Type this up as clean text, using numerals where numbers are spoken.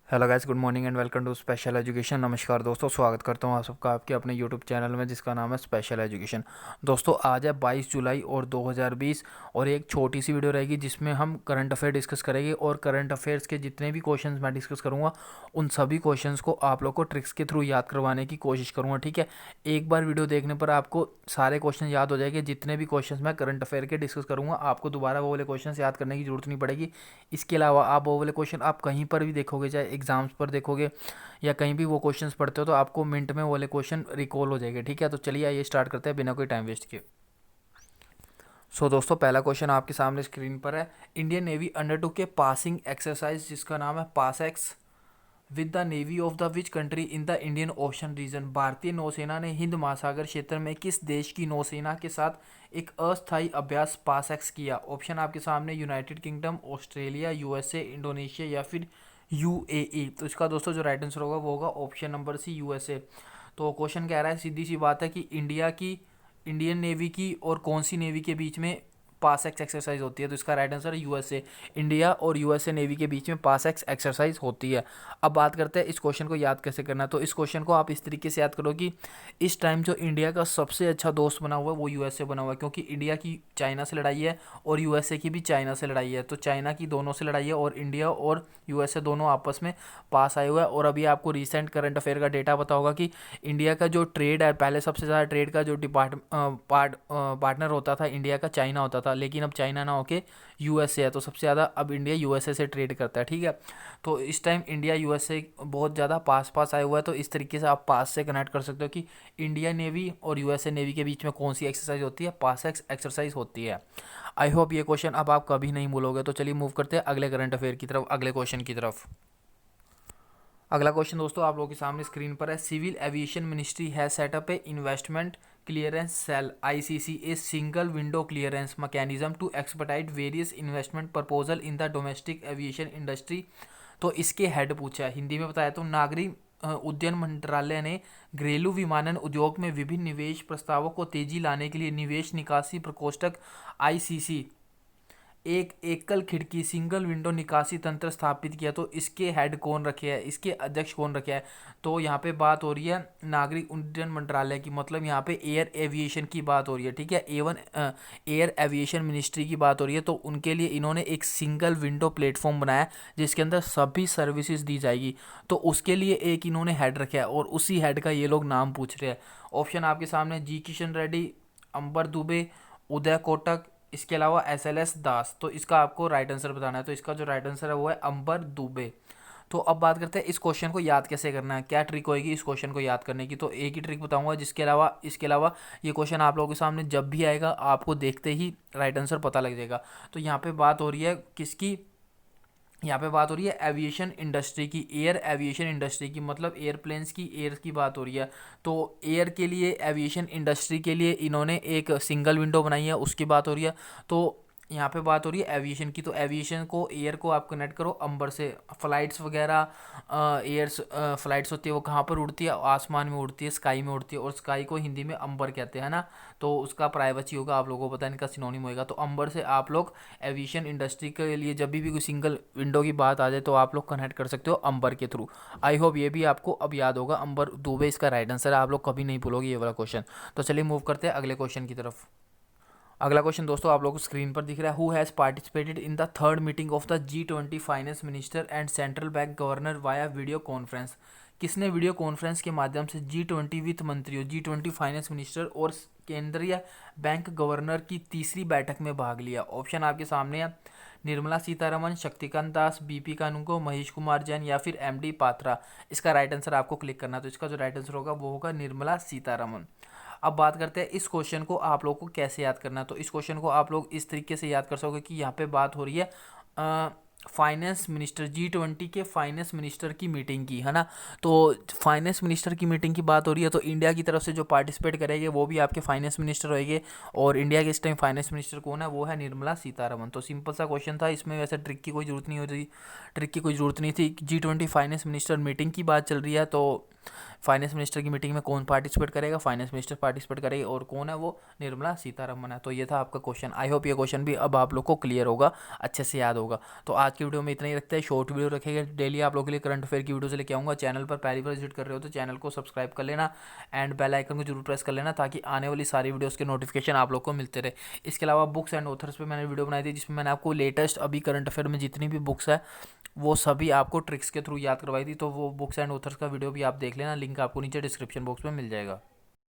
Hello guys, good morning and welcome to special education. नमस्कार दोस्तों, स्वागत करता हूँ आप सबका आपके अपने यूट्यूब चैनल में जिसका नाम है स्पेशल एजुकेशन। दोस्तों आज है 22 जुलाई और 2020 और एक छोटी सी वीडियो रहेगी जिसमें हम करंट अफेयर डिस्कस करेंगे और करंट अफेयर्स के जितने भी क्वेश्चंस मैं डिस्कस करूँगा उन सभी क्वेश्चंस को आप लोग को ट्रिक्स के थ्रू याद करवाने की कोशिश करूँगा। ठीक है, एक बार वीडियो देखने पर आपको सारे क्वेश्चन याद हो जाएंगे। जितने भी क्वेश्चन मैं करंट अफेयर के डिस्कस करूँगा आपको दोबारा वो वाले क्वेश्चन याद करने की जरूरत नहीं पड़ेगी। इसके अलावा आप वो वाले क्वेश्चन आप कहीं पर भी देखोगे, चाहे एग्जाम्स पर देखोगे या कहीं भी वो क्वेश्चंस पढ़ते हो, तो आपको मिनट में वो वाले क्वेश्चन रिकॉल हो जाएंगे। ठीक है, तो चलिए आइए स्टार्ट करते हैं बिना कोई टाइम वेस्ट किए। दोस्तों पहला क्वेश्चन आपके सामने स्क्रीन पर है। इंडियन नेवी अंडरटुक के पासिंग एक्सरसाइज जिसका नाम है PASSEX with the navy of the which country in the Indian Ocean region. भारतीय नौसेना ने हिंद महासागर क्षेत्र में किस देश की नौसेना के साथ एक अस्थायी अभ्यास पासएक्स किया? ऑप्शन आपके सामने United kingdom, Australia, USA, Indonesia या फिर यूएई। तो इसका दोस्तों जो राइट आंसर होगा वो होगा ऑप्शन नंबर सी, यूएसए। तो क्वेश्चन कह रहा है, सीधी सी बात है कि इंडियन नेवी की और कौन सी नेवी के बीच में पास एक्स एक्सरसाइज होती है? तो इसका राइट आंसर है यूएसए। इंडिया और यूएसए नेवी के बीच में पास एक्स एक्सरसाइज होती है। अब बात करते हैं इस क्वेश्चन को याद कैसे करना है। तो इस क्वेश्चन को आप इस तरीके से याद करो कि इस टाइम जो इंडिया का सबसे अच्छा दोस्त बना हुआ है वो यूएसए बना हुआ है, क्योंकि इंडिया की चाइना से लड़ाई है और यूएसए की भी चाइना से लड़ाई है। तो चाइना की दोनों से लड़ाई है और इंडिया और यूएसए दोनों आपस में पास आए हुए हैं। और अभी आपको रिसेंट करंट अफेयर का डेटा पता होगा कि इंडिया का जो ट्रेड है, पहले सबसे ज़्यादा ट्रेड का जो पार्टनर होता था इंडिया का, चाइना होता था, लेकिन अब चाइना ना होके यूएसए है। तो सबसे ज़्यादा अब इंडिया यूएसए से ट्रेड करता है। ठीक है, तो इस टाइम इंडिया यूएसए बहुत ज़्यादा पास पास आया हुआ है। तो इस तरीके से आप पास से कनेक्ट कर सकते हो कि इंडिया नेवी और यूएसए नेवी के बीच में कौन सी एक्सरसाइज होती है? पास एक्सरसाइज होती है। आई होप ये क्वेश्चन अब आप कभी नहीं भूलोगे। तो चलिए मूव करते हैं अगले करंट अफेयर की तरफ, अगले क्वेश्चन की तरफ। अगला क्वेश्चन दोस्तों आप लोगों के सामने स्क्रीन पर है। Civil aviation ministry has set up a investment clearance cell ICC a single window clearance mechanism to expedite various investment proposal in the domestic aviation industry. तो इसके हेड पूछा है, हिंदी में बताया तो नागरिक उड्डयन मंत्रालय ने घरेलू विमानन उद्योग में विभिन्न निवेश प्रस्तावों को तेजी लाने के लिए निवेश निकासी प्रकोष्ठक आईसीसी एक एकल खिड़की सिंगल विंडो निकासी तंत्र स्थापित किया। तो इसके हेड कौन रखे हैं, इसके अध्यक्ष कौन रखे हैं? तो यहाँ पे बात हो रही है नागरिक उड्डयन मंत्रालय की, मतलब यहाँ पे एयर एविएशन की बात हो रही है। ठीक है, एवन एयर एविएशन मिनिस्ट्री की बात हो रही है। तो उनके लिए इन्होंने एक सिंगल विंडो प्लेटफॉर्म बनाया जिसके अंदर सभी सर्विसेज दी जाएगी। तो उसके लिए एक इन्होंने हेड रखा है और उसी हेड का ये लोग नाम पूछ रहे हैं। ऑप्शन आपके सामने जी किशन रेड्डी, अंबर दुबे, उदय कोटक, इसके अलावा एसएलएस दास। तो इसका आपको राइट आंसर बताना है। तो इसका जो राइट आंसर है वो है अंबर दुबे। तो अब बात करते हैं इस क्वेश्चन को याद कैसे करना है, क्या ट्रिक होगी इस क्वेश्चन को याद करने की। तो एक ही ट्रिक बताऊंगा, जिसके अलावा इसके अलावा ये क्वेश्चन आप लोगों के सामने जब भी आएगा आपको देखते ही राइट आंसर पता लग जाएगा। तो यहाँ पे बात हो रही है किसकी? यहाँ पे बात हो रही है एविएशन इंडस्ट्री की, एयर एविएशन इंडस्ट्री की, मतलब एयरप्लेन्स की, एयर की बात हो रही है। तो एयर के लिए, एविएशन इंडस्ट्री के लिए इन्होंने एक सिंगल विंडो बनाई है, उसकी बात हो रही है। तो यहाँ पे बात हो रही है एविएशन की। तो एविएशन को, एयर को आप कनेक्ट करो अंबर से। फ्लाइट्स वगैरह, एयर्स फ्लाइट्स होती है वो कहाँ पर उड़ती है? आसमान में उड़ती है, स्काई में उड़ती है। और स्काई को हिंदी में अंबर कहते हैं ना, तो उसका प्राइवेसी होगा, आप लोगों को पता है, इनका सिनोनिम होगा। तो अंबर से आप लोग एविएशन इंडस्ट्री के लिए जब भी कोई सिंगल विंडो की बात आ जाए तो आप लोग कनेक्ट कर सकते हो अंबर के थ्रू। आई होप ये भी आपको अब याद होगा। अंबर दुबे इसका राइट आंसर है, आप लोग कभी नहीं भूलोगे ये वाला क्वेश्चन। तो चलिए मूव करते हैं अगले क्वेश्चन की तरफ। अगला क्वेश्चन दोस्तों आप लोगों को स्क्रीन पर दिख रहा है। Who has participated in the third meeting of the G20 finance minister and central bank governor via video conference? किसने वीडियो कॉन्फ्रेंस के माध्यम से G20 वित्त मंत्रियों, G20 फाइनेंस मिनिस्टर और केंद्रीय बैंक गवर्नर की तीसरी बैठक में भाग लिया? ऑप्शन आपके सामने है, निर्मला सीतारमन, शक्तिकांत दास, बीपी कानूनगो, महेश कुमार जैन या फिर एमडी पात्रा। इसका राइट आंसर आपको क्लिक करना है। तो इसका जो राइट आंसर होगा वो होगा निर्मला सीतारमन। अब बात करते हैं इस क्वेश्चन को आप लोग को कैसे याद करना है। तो इस क्वेश्चन को आप लोग इस तरीके से याद कर सकोगे कि यहाँ पे बात हो रही है फाइनेंस मिनिस्टर, G20 के फाइनेंस मिनिस्टर की मीटिंग की, है ना। तो फाइनेंस मिनिस्टर की मीटिंग की बात हो रही है, तो इंडिया की तरफ से जो पार्टिसिपेट करेंगे वो भी आपके फाइनेंस मिनिस्टर होंगे। और इंडिया के इस टाइम फाइनेंस मिनिस्टर कौन है? वो है निर्मला सीतारमन। तो सिंपल सा क्वेश्चन था, इसमें वैसे ट्रिक की कोई ज़रूरत नहीं होती, ट्रिक की कोई ज़रूरत नहीं थी। G20 फाइनेंस मिनिस्टर मीटिंग की बात चल रही है, तो फाइनेंस मिनिस्टर की मीटिंग में कौन पार्टिसिपेट करेगा? फाइनेंस मिनिस्टर पार्टिसिपेट करेगा। और कौन है वो? निर्मला सीतारमन है। तो ये था आपका क्वेश्चन। आई होप ये क्वेश्चन भी अब आप लोग को क्लियर होगा, अच्छे से याद होगा। तो आज की वीडियो में इतना ही रखते हैं, शॉर्ट वीडियो रखेगा, डेली आप लोगों के लिए करंट अफेयर की वीडियो से लेके आऊँगा। चैनल पर पहली बार विजिट कर रहे हो तो चैनल को सब्सक्राइब कर लेना एंड बेल आइकन को जरूर प्रेस कर लेना, ताकि आने वाली सारी वीडियोज़ के नोटिफिकेशन आप लोग को मिलते रहे। इसके अलावा बुक्स एंड ऑथर्स पे मैंने वीडियो बनाई थी, जिसमें मैंने आपको लेटेस्ट अभी करंट अफेयर में जितनी भी बुक्स है वो सभी आपको ट्रिक्स के थ्रू याद करवाई थी। तो वो बुक्स एंड ऑथर्स का वीडियो भी आप देख लेना, लिंक आपको नीचे डिस्क्रिप्शन बॉक्स में मिल जाएगा।